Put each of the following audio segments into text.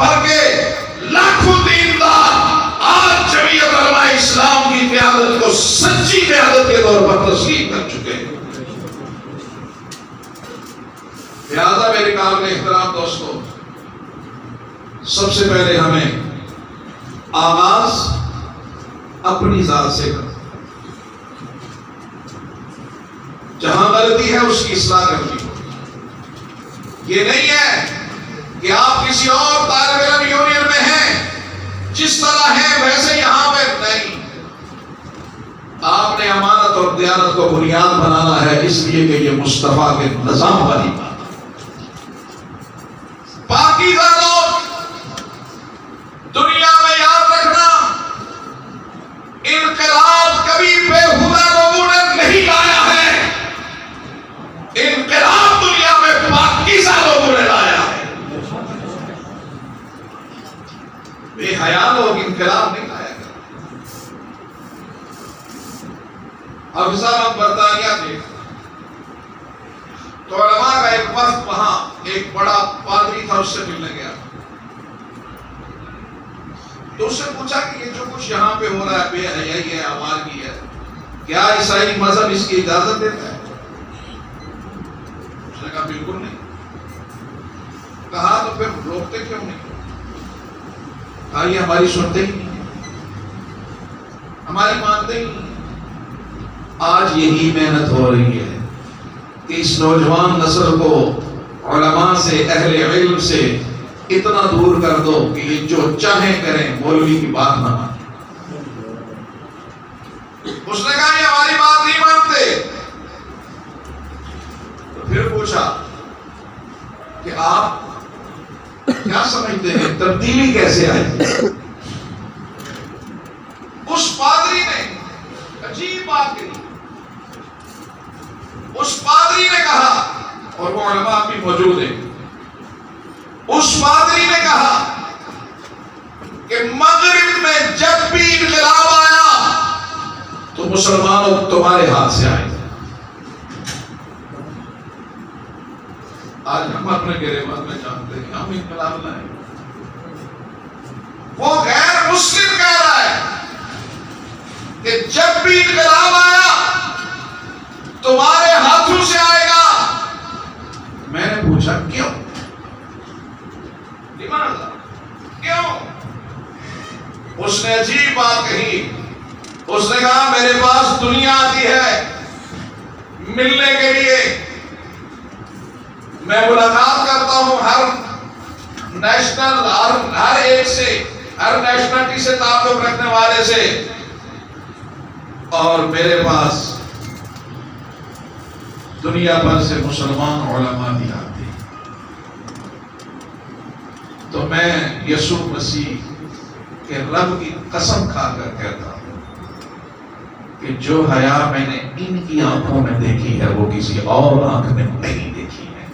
بھر کے لاکھوں دیندار آج جمعیت علماء اسلام کی قیادت کو سچی قیادت کے طور پر تسلیم کر چکے ہیں۔ لہذا میرے قابل احترام دوستو، سب سے پہلے ہمیں آغاز اپنی ذات سے کرنا، جہاں غلطی ہے اس کی اصلاح کرنی۔ یہ نہیں ہے کہ آپ کسی اور طالب علم یونین میں ہیں، جس طرح ہے ویسے یہاں پہ نہیں۔ آپ نے امانت اور دیانت کو بنیاد بنانا ہے، اس لیے کہ یہ مصطفیٰ کے نظام والی بات۔ پاکیزہ لوگ دنیا میں یاد رکھنا، انقلاب کبھی بےہودہ لوگوں نے نہیں لایا ہے، انقلاب دنیا میں پاکیزہ لوگوں نے لایا ہے۔ بے حیا لوگ انقلاب نہیں لایا کرتے۔ اب صاحب ہم برطانیہ تھے تو علماء کا ایک وقت وہاں ایک بڑا پادری تھا، اس سے ملنے گیا تو اس سے پوچھا کہ یہ جو کچھ یہاں پہ ہو رہا ہے بے حیائی ہے، آوارگی ہے، کیا عیسائی مذہب اس کی اجازت دیتا ہے؟ اس نے کہا بالکل نہیں۔ کہا تو پھر روکتے کیوں نہیں؟ کہا یہ ہماری سنتے ہی نہیں، ہماری مانتے ہی نہیں۔ آج یہی محنت ہو رہی ہے کہ اس نوجوان نسل کو علماء سے، اہل علم سے اتنا دور کر دو کہ یہ جو چاہیں کریں، مولوی کی بات نہ مانیں۔ اس نے کہا یہ ہماری بات نہیں مانتے۔ تو پھر پوچھا کہ آپ کیا سمجھتے ہیں تبدیلی کیسے آئی؟ اس پادری نے عجیب بات کہی۔ اس پادری نے کہا، اور وہ علماء بھی موجود ہیں، اس پادری نے کہا کہ مغرب میں جب بھی انقلاب آیا تو مسلمانوں تمہارے ہاتھ سے آئے۔ آج ہم اپنے گریبان میں جانتے ہیں ہم انقلاب لائیں، وہ غیر مسلم کہہ رہا ہے کہ جب بھی انقلاب آیا تمہارے ہاتھوں سے آئے گا۔ میں نے پوچھا کیوں؟ کیوں؟ اس نے عجیب بات کہی۔ اس نے کہا میرے پاس دنیا آتی ہے ملنے کے لیے، میں ملاقات کرتا ہوں ہر نیشنل، ہر ایک سے، ہر نیشنلٹی سے تعلق رکھنے والے سے، اور میرے پاس دنیا بھر سے مسلمان علماء بھی آتے ہیں۔ تو میں یسوع مسیح کے رب کی قسم کھا کر کہتا ہوں کہ جو حیا میں نے ان کی آنکھوں میں دیکھی ہے وہ کسی اور آنکھ میں نہیں دیکھی ہے۔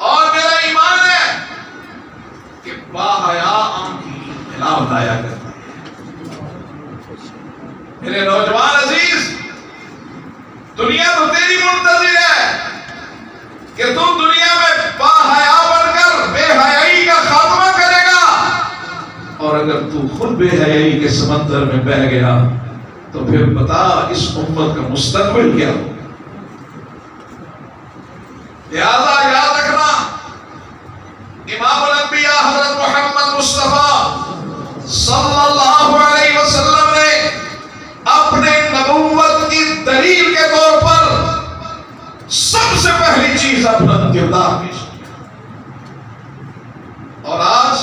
اور میرا ایمان ہے کہ باحیا آنکھ ہی انقلاب لایا کرتا ہے۔ میرے نوجوان عزیز، دنیا تو تیری منتظر ہے کہ تم دنیا میں باحیا بن کر بے حیائی کا خاتمہ کرے گا، اور اگر تو خود بے حیائی کے سمندر میں بہہ گیا تو پھر بتا اس امت کا مستقبل کیا ہو۔ لہذا یاد رکھنا، امام الانبیاء حضرت محمد مصطفیٰ صلی اللہ علیہ وسلم نے اپنے نبوت کی دلیل کے طور پر سب سے پہلی چیز اپنا کردار پیش کیا، اور آج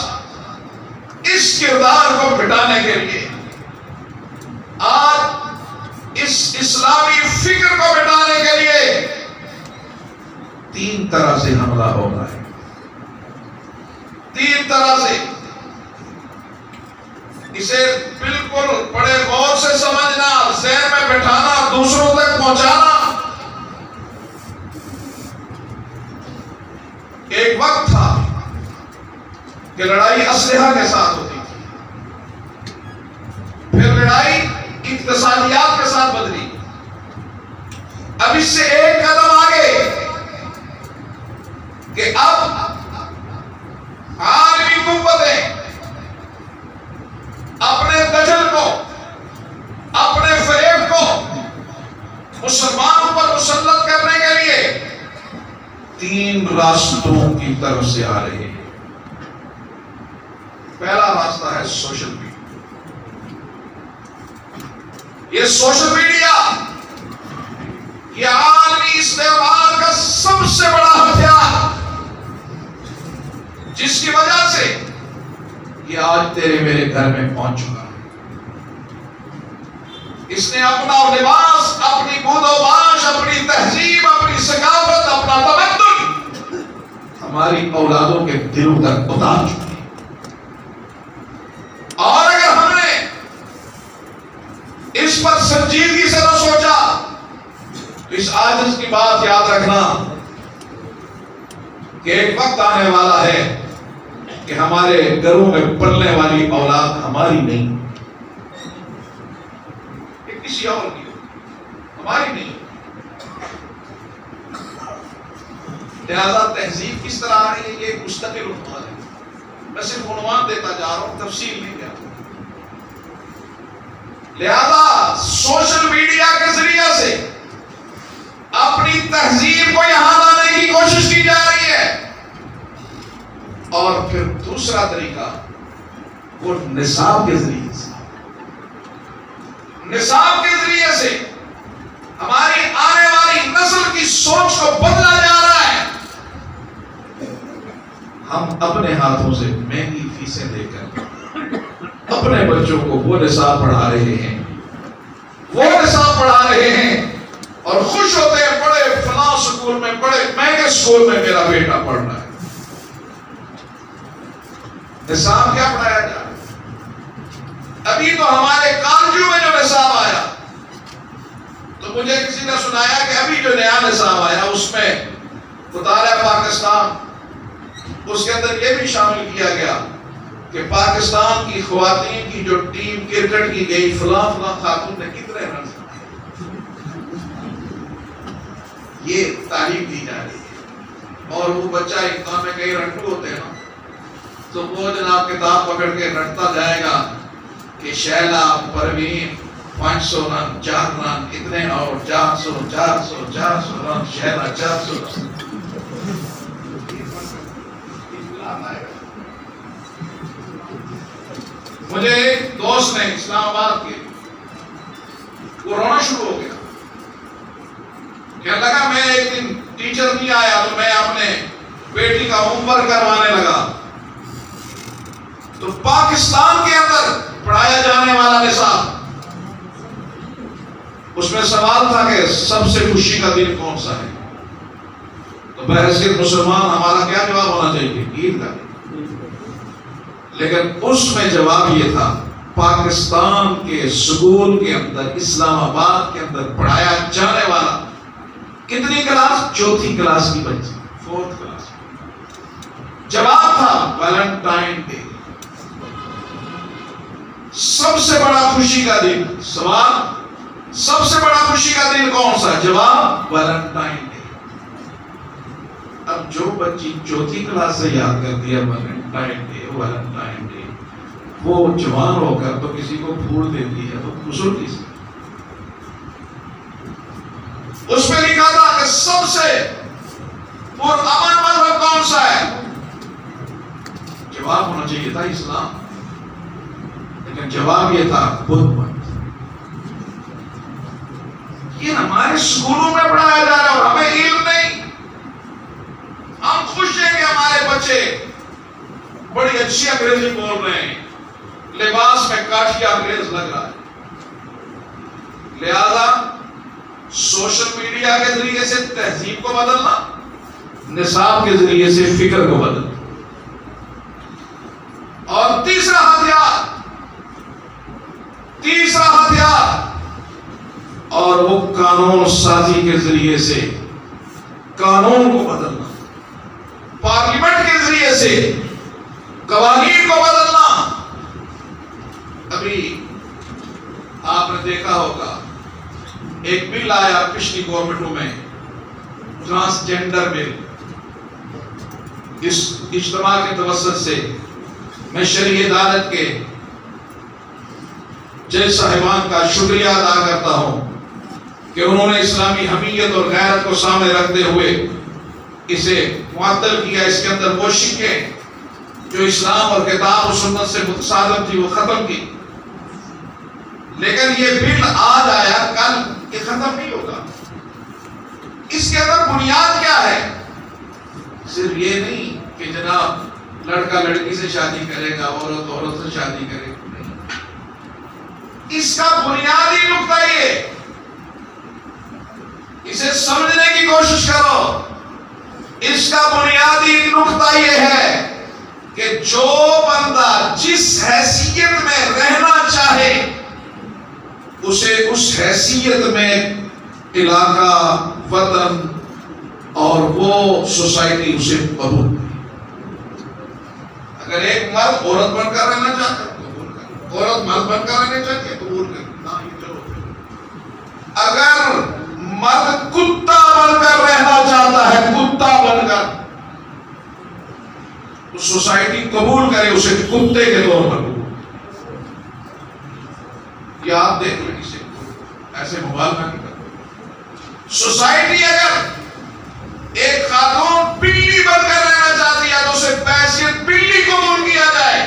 اس کردار کو مٹانے کے لیے، آج اس اسلامی فکر کو مٹانے کے لیے تین طرح سے حملہ ہو رہا ہے۔ تین طرح سے اسے بالکل بڑے غور سے سمجھنا، ذہن میں بٹھانا، دوسروں تک پہنچانا۔ ایک وقت تھا کہ لڑائی اسلحہ کے ساتھ ہوتی تھی، پھر لڑائی اقتصادیات کے ساتھ بدلی، اب اس سے ایک قدم آگے کہ اب 3 راستوں کی طرف سے آ رہے ہیں۔ پہلا راستہ ہے سوشل میڈیا۔ یہ سوشل میڈیا یہ عالمی استعمال کا سب سے بڑا ہتھیار، جس کی وجہ سے یہ آج تیرے میرے گھر میں پہنچ چکا ہے۔ اس نے اپنا لباس، اپنی بود و باش، اپنی تہذیب، اپنی ثقافت، اپنا تمدن ہماری اولادوں کے دلوں تک اتار چکا ہے۔ اور اگر ہم نے اس پر سنجیدگی سے نہ سوچا تو اس عاجز کی بات یاد رکھنا کہ ایک وقت آنے والا ہے کہ ہمارے گھروں میں پلنے والی اولاد ہماری نہیں، یہ کسی اور کی ہماری نہیں۔ لہذا تہذیب کس طرح آ رہی ہے، یہ ایک مستقل عنوان ہے۔ میں صرف عنوان دیتا جا رہا ہوں، تفصیل نہیں کیا۔ لہذا سوشل میڈیا کے ذریعے سے اپنی تہذیب کو یہاں لانے کی کوشش کی جا رہی ہے۔ اور پھر دوسرا طریقہ وہ نصاب کے ذریعے سے، نصاب کے ذریعے سے ہماری آنے والی نسل کی سوچ کو بدلا جا رہا ہے۔ ہم اپنے ہاتھوں سے مہنگی فیسیں دے کر اپنے بچوں کو وہ نصاب پڑھا رہے ہیں، وہ نصاب پڑھا رہے ہیں اور خوش ہوتے ہیں، بڑے فلاں سکول میں، بڑے مہنگے سکول میں میرا بیٹا پڑھ رہا ہے۔ نصاب کیا پڑھایا جا رہا ہے؟ ابھی تو ہمارے کالجوں میں جو نصاب آیا، تو مجھے کسی نے سنایا کہ ابھی جو نیا نصاب آیا اس میں مطالعہ پاکستان، اس کے اندر یہ بھی شامل کیا گیا کہ پاکستان کی خواتین کی جو ٹیم کرکٹ کی گئی، فلاں فلاں خاتون نے کتنے رنز بنائے، یہ تعلیم دی جا رہی ہے۔ اور وہ بچہ امتحان میں کئی رنٹو ہوتے ہیں نا، تو وہ جناب کتاب پکڑ کے رٹتا جائے گا کہ شیلا پروین 500 رن، 4 رن اتنے، اور 400 رن، شیلا 400 رن۔ مجھے ایک دوست نے اسلام آباد کے، وہ رونا شروع ہو گیا، کہنے لگا میں ایک دن ٹیچر نہیں آیا تو میں اپنے بیٹی کا ہوم ورک کروانے لگا، تو پاکستان کے اندر پڑھایا جانے والا نصاب، اس میں سوال تھا کہ سب سے خوشی کا دن کون سا ہے؟ تو بحیثیت مسلمان ہمارا کیا جواب ہونا چاہیے؟ عید کا۔ لیکن اس میں جواب یہ تھا، پاکستان کے اسکول کے اندر، اسلام آباد کے اندر پڑھایا جانے والا کتنی کلاس؟ 4تھی کلاس کی بچی، 4تھ کلاس۔ جواب تھا ویلنٹائن ڈے، سب سے بڑا خوشی کا دن۔ سوال، سب سے بڑا خوشی کا دن کون سا؟ جواب ویلنٹائن ڈے۔ اب جو بچی 4تھی کلاس سے یاد کر دیا ویلنٹائن ڈے، ویلنٹائن ڈے، وہ جوان ہو کر تو کسی کو پھول دیتی ہے تو خوشی کس؟ اس میں لکھا تھا کہ سب سے پرامن مذہب کون سا ہے؟ جواب ہونا چاہیے تھا اسلام، لیکن جواب یہ تھا بدھ مت۔ یہ ہمارے اسکولوں میں پڑھایا جا رہا ہے اور ہمیں علم نہیں۔ ہم خوش ہیں کہ ہمارے بچے بڑی اچھی انگریزی بول رہے ہیں، لباس میں کاٹھیا انگریز لگ رہا ہے۔ لہذا سوشل میڈیا کے ذریعے سے تہذیب کو بدلنا، نصاب کے ذریعے سے فکر کو بدلنا۔ اور تیسرا ہتھیار اور وہ قانون سازی کے ذریعے سے قانون کو بدلنا، پارلیمنٹ کے ذریعے سے قوانین کو بدلنا۔ ابھی آپ نے دیکھا ہوگا ایک بل آیا پچھلی گورنمنٹوں میں، ٹرانسجینڈر بل۔ اس اجتماع کے توسط سے میں شرعی عدالت کے جج صاحبان کا شکریہ ادا کرتا ہوں کہ انہوں نے اسلامی حمیت اور غیرت کو سامنے رکھتے ہوئے اسے معطل کیا، اس کے اندر وہ شکیں جو اسلام اور کتاب و سنت سے متصادم تھی وہ ختم کی. لیکن یہ بل آج آیا کل یہ ختم نہیں ہوگا. اس کے اندر بنیاد کیا ہے؟ صرف یہ نہیں کہ جناب لڑکا لڑکی سے شادی کرے گا، عورت عورت سے شادی کرے گا، نہیں. اس کا بنیادی نقطہ یہ، اسے سمجھنے کی کوشش کرو. اس کا بنیادی نقطہ یہ ہے کہ جو بندہ جس حیثیت میں رہنا چاہے اسے اس حیثیت میں علاقہ، وطن اور وہ سوسائٹی اسے قبول کرے. اگر ایک مرد عورت بن کر رہنا چاہتا ہے قبول کرے، عورت مرد بن کر رہنا چاہتی ہے قبول کرے. اگر مرد کتا بن کر رہنا چاہتا ہے، کتا بن کر، اس سوسائٹی قبول کرے اسے کتے کے طور پر. یہ آپ دیکھ لیں، اسے ایسے مبالغہ نہیں کرتے. سوسائٹی اگر ایک خاتون بلی بن کر رہنا چاہتی ہے تو اسے بحیثیت بلی قبول کیا جائے.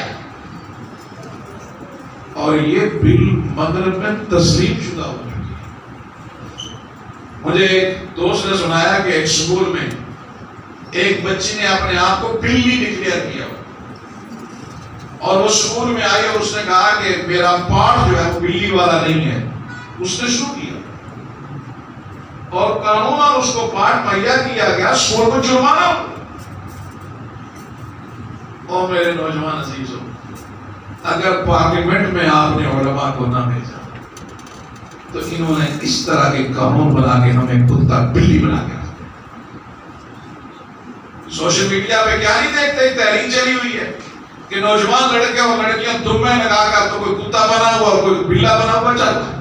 اور یہ بل مغرب میں تسلیم شدہ ہو. مجھے ایک دوست نے سنایا کہ ایک اسکول میں ایک بچی نے اپنے آپ کو بلی ڈکلیئر کیا اور وہ اسکول میں آئی اور اس نے کہا کہ میرا پارٹ جو ہے وہ بلی والا نہیں ہے. اس نے شروع کیا اور قانوناً اس کو پارٹ مہیا کیا گیا، اسکول کو جرمانہ. اور میرے نوجوان عزیزوں، اگر پارلیمنٹ میں آپ نے علماء کو نہ بھیجا تو انہوں نے اس طرح کے قانون بنا کے ہمیں کتا بلی بنا کے رکھا. سوشل میڈیا پہ کیا نہیں دیکھتے، تحریک چلی ہوئی ہے کہ نوجوان لڑکے اور لڑکیاں دمے لگا کر تو کوئی کتا بنا ہوا اور کوئی بلا بنا ہوا چلتا ہے.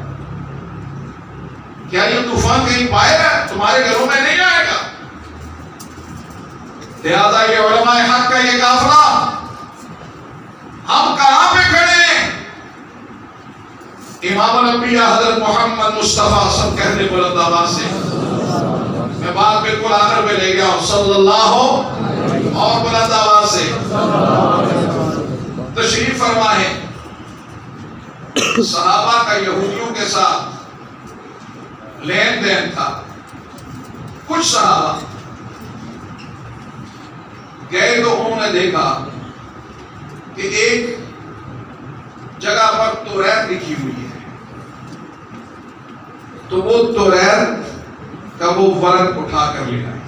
کیا یہ طوفان کہیں پائے گا؟ تمہارے گھروں میں نہیں آئے گا. لہذا یہ علماء حق کا یہ قافلہ ہم کہاں پہ کھڑے ہیں؟ امام الانبیاء حضرت محمد مصطفیٰ سب کہتے بلند آواز سے، میں بات بالکل آخر پہ لے گیا ہوں، صلی اللہ اور بلند آواز سے تشریف فرمائے. صحابہ کا یہودیوں کے ساتھ لین دین تھا. کچھ صحابہ گئے تو انہوں نے دیکھا کہ ایک جگہ پر توریت لکھی ہوئی ہے، تو وہ توریت کا وہ ورق اٹھا کر لے آئے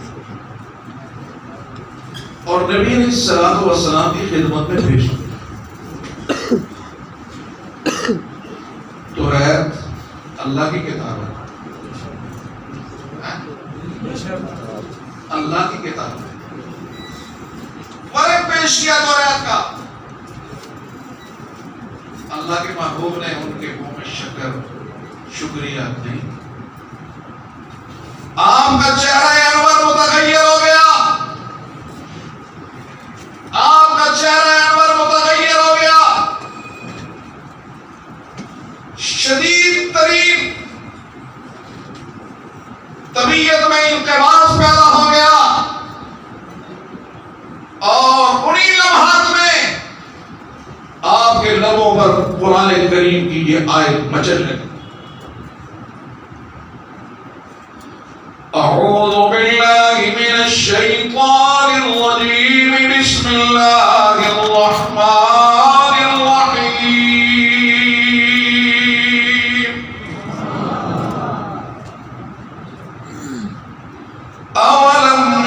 اور نبی علیہ الصلوۃ والسلام کی خدمت میں پیش کیا. توریت اللہ کی کتاب ہے، اللہ کی کتاب ہے. ورق پیش کیا توریت کا. اللہ کے محبوب نے ان کے منہ میں شکریہ نہیں. آپ کا چہرہ انور متغیر ہو گیا، آپ کا چہرہ انور متغیر ہو گیا. شدید ترین طبیعت میں انقباض پیدا ہو گیا اور انہی لمحات میں آپ کے لبوں پر قرآن کریم کی یہ آیت مچل لگی. اعوذ باللہ من الشیطان الرجیم، بسم اللہ الرحمن الرحیم. اولم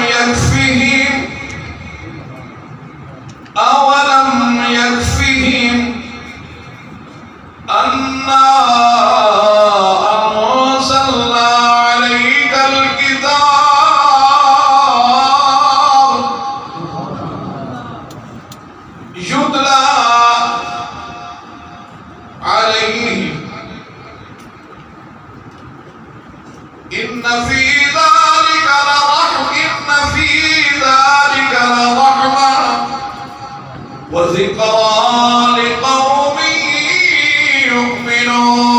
یکفہم انا انزلنا علیک الکتاب یتلی علیہم ان فی ذلک لرحمۃ وذکریٰ لقوم یؤمنون.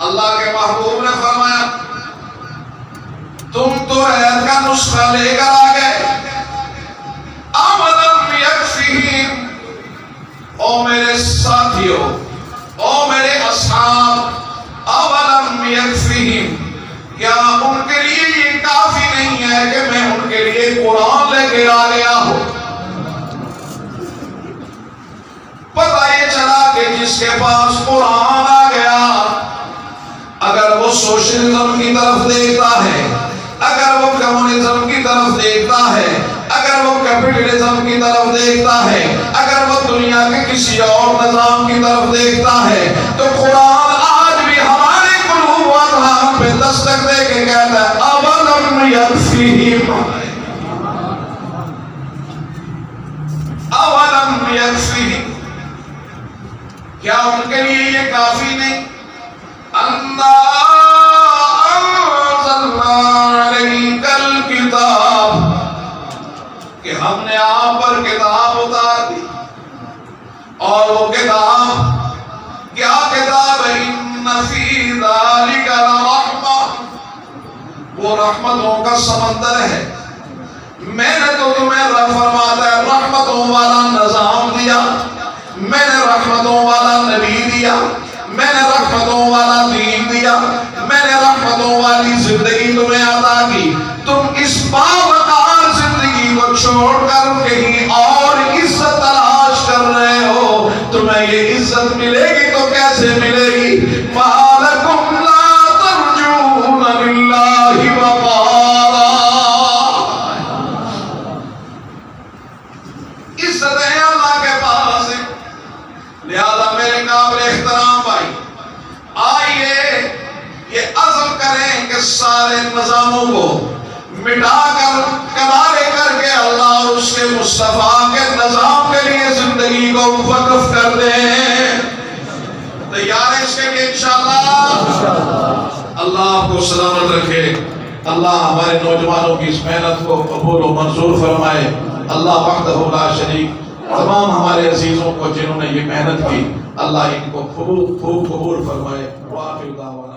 اللہ کے محبوب نے فرمایا تم تو عہد کا نسخہ لے کر آ گئے، اولم یکفیہم، او میرے ساتھیوں، او میرے اصحاب، اولم یکفیہم، کیا ان کے لیے یہ کافی نہیں ہے کہ میں ان کے لیے قرآن لے کے آ گیا ہوں؟ پتہ یہ چلا کہ جس کے پاس قرآن آ گیا، اگر وہ سوشلزم کی طرف دیکھتا ہے، اگر وہ کمیونزم کی طرف دیکھتا ہے، اگر وہ کیپٹلزم کی طرف دیکھتا ہے، اگر وہ دنیا کے کسی اور نظام کی طرف دیکھتا ہے، تو قرآن آج بھی ہمارے قلوب و اذہان پہ دستک دے کے کہتا ہے اولم یکفیہم، اولم یکفیہم، کیا ان کے لیے یہ کافی نہیں؟ انا انزلنا علیک الکتاب، کہ ہم نے آپ پر کتاب اتار دی، اور وہ کتاب کیا کتاب ہے؟ ان فی ذلک لرحمہ، وہ رحمتوں کا سمندر ہے۔ میں نے تو تمہیں فرماتا ہے رحمتوں والا نظام دیا، میں نے رحمتوں والا نبی دیا، میں نے رحمتوں والا دین دیا، میں نے رحمتوں والی زندگی تمہیں عطا کی، تم اس باوقار زندگی کو چھوڑ کر کہیں اور عزت تلاش کر رہے ہو۔ تمہیں یہ عزت ملے گی تو کیسے ملے گی؟ مَا لَكُمْ لَا تَرْجُونَ لِلَّهِ وَقَارًا، عزتیں اللہ کے پاس ہیں۔ لہذا میرے قابل احترام بھائی، آئیے یہ عزم کریں کہ سارے نظاموں کو مٹا کر کنارے کر کے اللہ اور اس کے مصطفیٰ کے نظام کے لیے زندگی کو وقف کر دیں۔ تیار ہے اس کے لیے انشاءاللہ؟ اللہ آپ کو سلامت رکھے، اللہ ہمارے نوجوانوں کی اس محنت کو قبول و منظور فرمائے۔ اللہ وحدہ لا شریک تمام ہمارے عزیزوں کو جنہوں نے یہ محنت کی، اللہ ان کو خوب قبول فرمائے۔ وآخر دعوانا